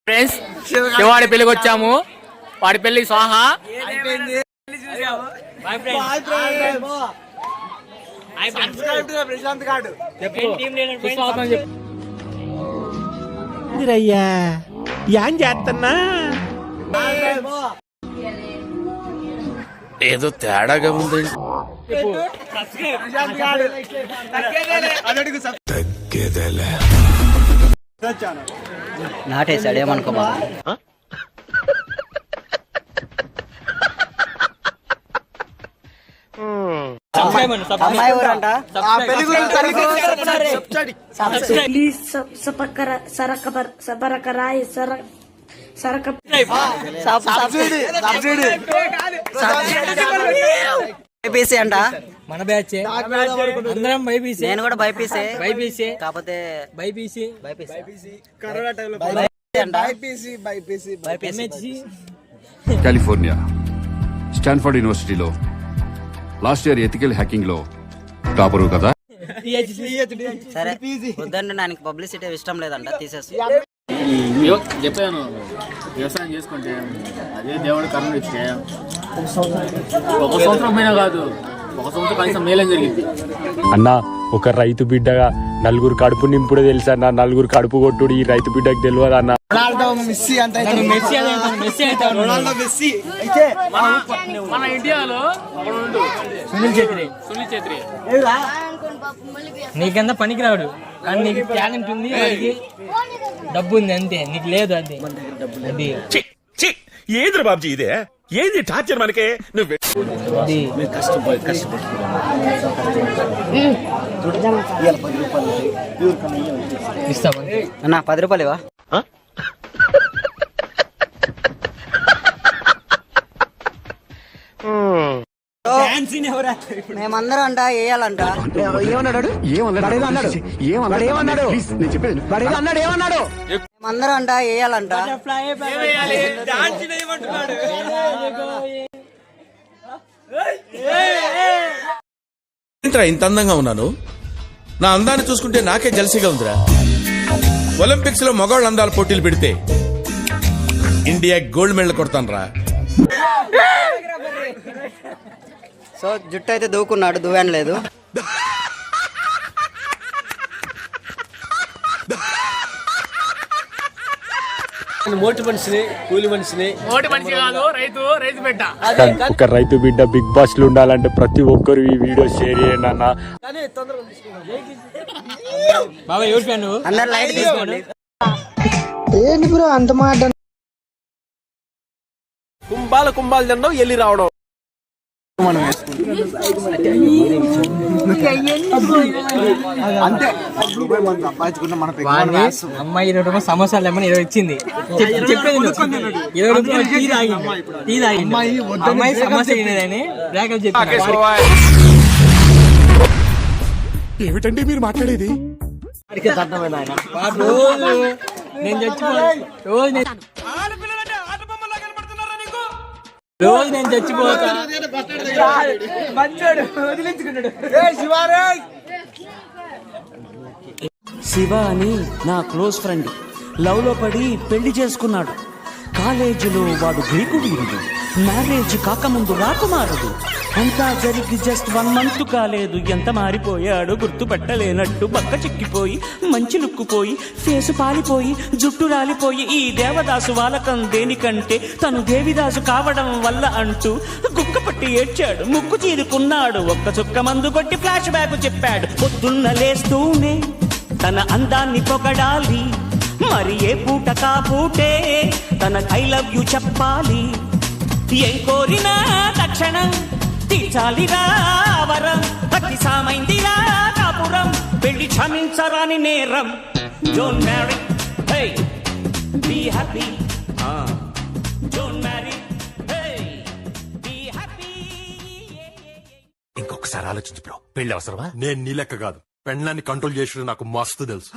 Friends శివాడి పెళ్లికి వచ్చాము. వాడి పెళ్లి స్వాహా. అయ్యా ఏం చేస్తున్నా ఏదో తేడాగా ఉంది. నాటేసాడు ఏమనుకోమా. అమ్మాయి ఊరంట. బైపీసీ అంట. మన బ్యాచ్ అందరం బైపీసీ. నేను కూడా బైపీసీ కాకపోతే కాలిఫోర్నియా స్టాన్ఫర్డ్ యూనివర్సిటీలో లాస్ట్ ఇయర్ ఎథికల్ హ్యాకింగ్ లో టాపరు కదా. సరే వద్దండి, నాకు పబ్లిసిటీ ఇష్టం లేదంట, తీసేసి. చెప్పాను వ్యవసాయం చేసుకుంటే అదే దేవుడు కర్మ ఇస్తే ఒక సంవత్సరం పైన కాదు, ఒక సంవత్సరం కనీసం మేలేం జరిగింది అన్నా. ఒక రైతు బిడ్డగా నలుగురు కడుపు నింపుడే తెలుసా అన్న. నలుగురు కడుపు కొట్టుడు ఈ రైతు బిడ్డకు తెలియదు అన్న. మన ఇండియాలో సునీల్ ఛేత్రి నీకెంత పనికి రాడు, కానీ నీకు టాలెంట్ ఉంది, డబ్బు ఉంది, అంతే. నీకు లేదు అది. ఏంద్ర బాబుజీ ఇదే, ఏంది టార్చర్ మనకే. నువ్వు ఇస్తాం అన్న 10 రూపాయలు ఇవా. మేమందరం అంట వేయాలంట. మేమందరం అంట వేయాలంట. ఇంత అందంగా ఉన్నాను, నా అందాన్ని చూసుకుంటే నాకే జలసిగా ఉందిరా. ఒలింపిక్స్ లో మగవాళ్ళ అందాల పోటీలు పెడితే ఇండియా గోల్డ్ మెడల్ కొడతాను రా. సో జుట్టు అయితే దూకున్నాడు, దువ్వాను లేదు. మోటి మనిషిని, కూలి మనిషిని. మోటి మనిషి కాదు, రైతు బిడ్డ. ఒక రైతు బిడ్డ బిగ్ బాస్ లో ఉండాలంటే ప్రతి ఒక్కరు ఈ వీడియో షేర్ చేయండి అన్న. అందరు లైట్ తీసుకోండి. ఏంటి బ్రో అంత మాట. కుంభాలు తినడం, ఎల్లి రావడం. అమ్మాయి 20 రూపాయలు సమోసాలు లేమని 20 ఇచ్చింది. చెప్పేది 20 రూపాయలు టీ తాగింది. అమ్మాయి సమోసా తినేదని బ్రేకప్ చెప్పి. ఏమిటండి మీరు మాట్లాడేది? రోజు నేను చచ్చిపోతా. శివ అని నా క్లోజ్ ఫ్రెండ్ లవ్ లో పడి పెళ్లి చేసుకున్నాడు. కాలేజీలో వాడు గ్రీకు వీరుడు, మ్యారేజ్ కాకముందు రాకుమారుడు. అంతా జరిగి జస్ట్ 1 month కాలేదు, ఎంత మారిపోయాడు గుర్తుపట్టలేనట్టు. పక్క చిక్కిపోయి, మంచి లుక్కుపోయి, ఫేసు పాలిపోయి, జుట్టు రాలిపోయి. ఈ దేవదాసు వాలకం దేనికంటే తను దేవిదాసు కావడం వల్ల అంటూ కుక్క పట్టి ఏడ్చాడు, ముక్కు చీరుకున్నాడు. ఒక్క చుక్క మందు కొట్టి ఫ్లాష్ బ్యాక్ చెప్పాడు. పొద్దున్న లేస్తూనే తన అందాన్ని పొగడాలి, మరి ఏ పూట కాపూటే తన ఐ లవ్ యూ చెప్పాలి. ఏం కోరినా తక్షణం తీర్చాలిరా వరం. అతి సామైందిరా కాపురం, పెళ్లి క్షమించరాని నేరం. Don't marry, hey, be happy. Don't marry, hey, be happy. ఇంకొకసారి ఆలోచించు బ్రో, పెళ్లి అవసరమా? నేను నీ లెక్క కాదు, పెళ్ళాన్ని కంట్రోల్ చేసిన నాకు మస్తు తెలుసు.